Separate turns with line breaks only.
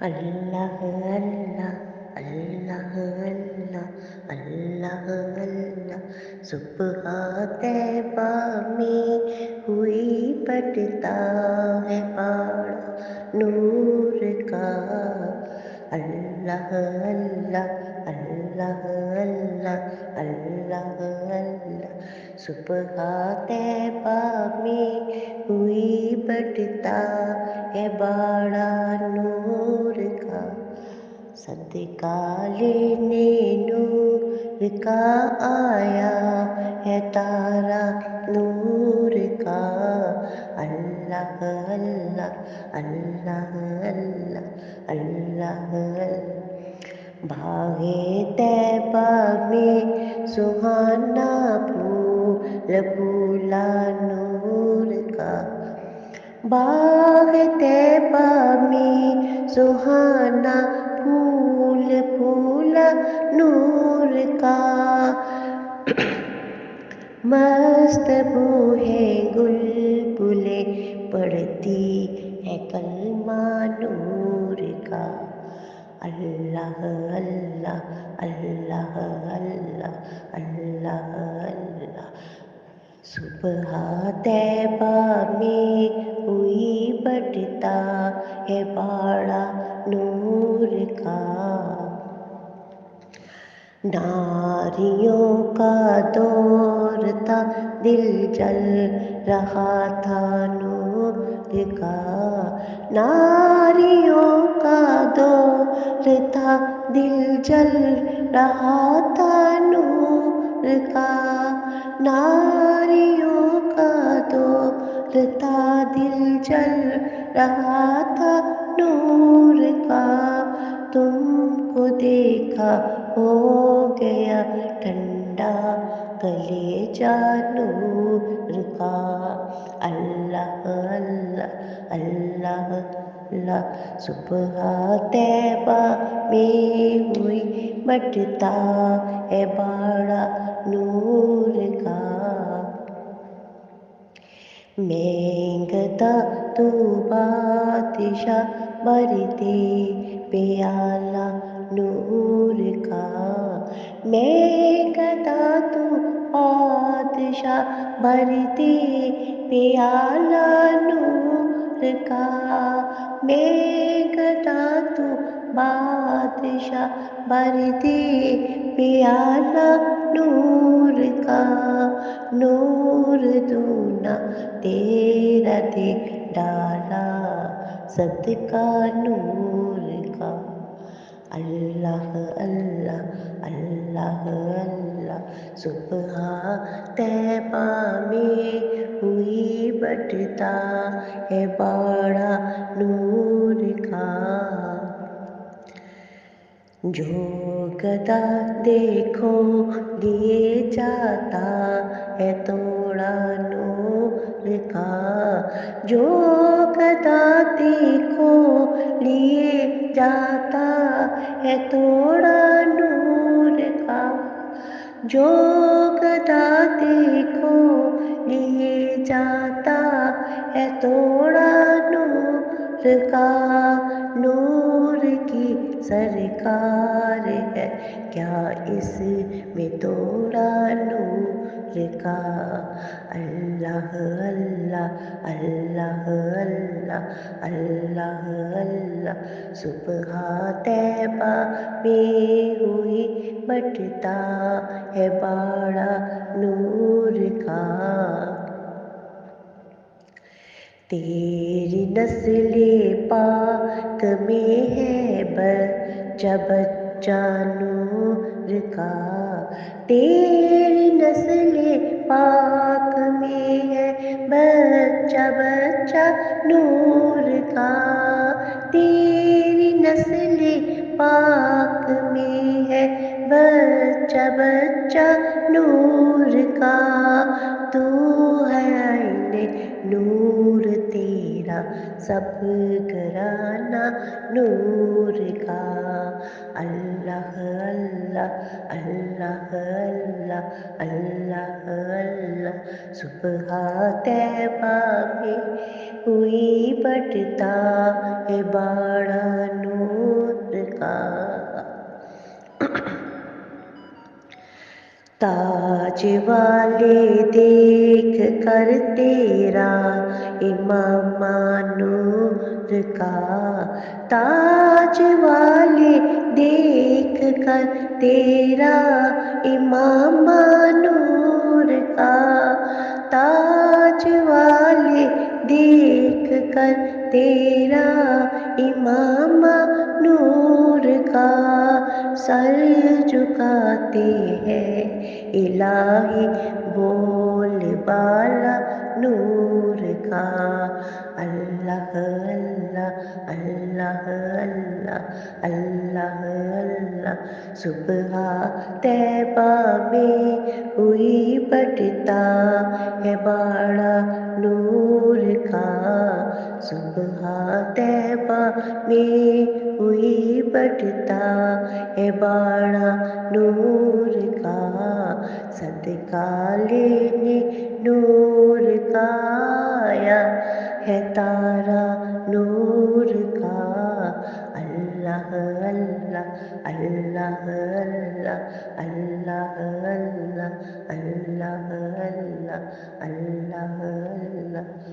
اللہ اللہ اللہ اللہ اللہ اللہ صبح طیبہ میں ہوئی بٹتا ہے باڑ نور کا۔ اللہ اللہ اللہ اللہ اللہ اللہ صبح طیبہ میں ہوئی بٹتا ہے باڑا نور کا۔ صدقہ لینے نور کا آیا ہے تارا نور کا۔ اللہ اللہ اللہ اللہ اللہ باغ طیبہ میں سہانا پھول پھولا نور کا۔ باغ طیبہ میں سہانا پھول پھولا نور کا۔ مست بو ہے گل بلے پڑھتی ہے کلمہ نور کا۔ اللہ اللہ اللہ اللہ اللہ اللہ صبح طیبہ میں ہوئی بٹتا ہے باڑا نور کا۔ ناریوں کا دور تھا دل جل رہا تھا نور کا۔ ناریوں کا دور تھا دل جل رہا تھا نور کا۔ ناریوں کا دور تھا دل جل رہا تھا نور کا۔ تم کو دیکھا ہو گیا ٹھنڈا کلیجہ نور کا۔ اللہ اللہ اللہ اللہ صبح طیبہ میں ہوئی بٹتا ہے باڑا نور کا۔ میں گدا تو بادشاہ بھرتے پیالہ نور کا۔ میں گدا تو بادشاہ بھرتے پیالہ نور کا۔ میں گدا تو بادشاہ بھرتے پیالہ نور کا۔ نور دونا تیرا دے ڈالا صدقہ نور کا۔ اللہ اللہ اللہ اللہ صبح طیبہ میں ہوئی بٹتا ہے باڑا نور کا۔ جو گدا دیکھو لیے جاتا ہے توڑا نور کا۔ جو گدا دیکھو لیے جاتا ہے توڑا نور کا۔ جو گدا دیکھو لیے جاتا ہے توڑا نور کا۔ نور کی سرکار ہے کیا اس میں توڑا نور کا۔ اللہ اللہ اللہ اللہ اللہ اللہ صبح طیبہ میں ہوئی بٹتا ہے باڑا نور کا۔ تیری نسل پاک میں ہے بچہ بچہ نور کا۔ تیری نسل پاک میں ہے بچہ بچہ نور کا۔ تیری نسل پاک میں ہے بچہ بچہ نور کا۔ تو ہے عین نور تیرا سب گھرانہ نور کا۔ اللہ اللہ اللہ اللہ اللہ اللہ صبح طیبہ میں ہوئی بٹتا ہے باڑا نور تاج والے دیکھ کر تیرا امام نور کا، تاج والے دیکھ کر تیرا امام نور کا، تاج والے دیکھ کر تیرا امام نور کا، سر جھکاتے ہیں الہی بول بالا نور کا، اللہ اللہ اللہ اللہ اللہ اللہ، صبح طیبہ میں ہوئی بٹتا ہے باڑا نور کا، صبح طیبہ میں ہوئی بٹتا ہے باڑا نور کا، صدقہ لینے نور کا آیا ہے تارا نور کا، اللہ اللہ اللہ اللہ اللہ اللہ اللہ اللہ اللہ اللہ۔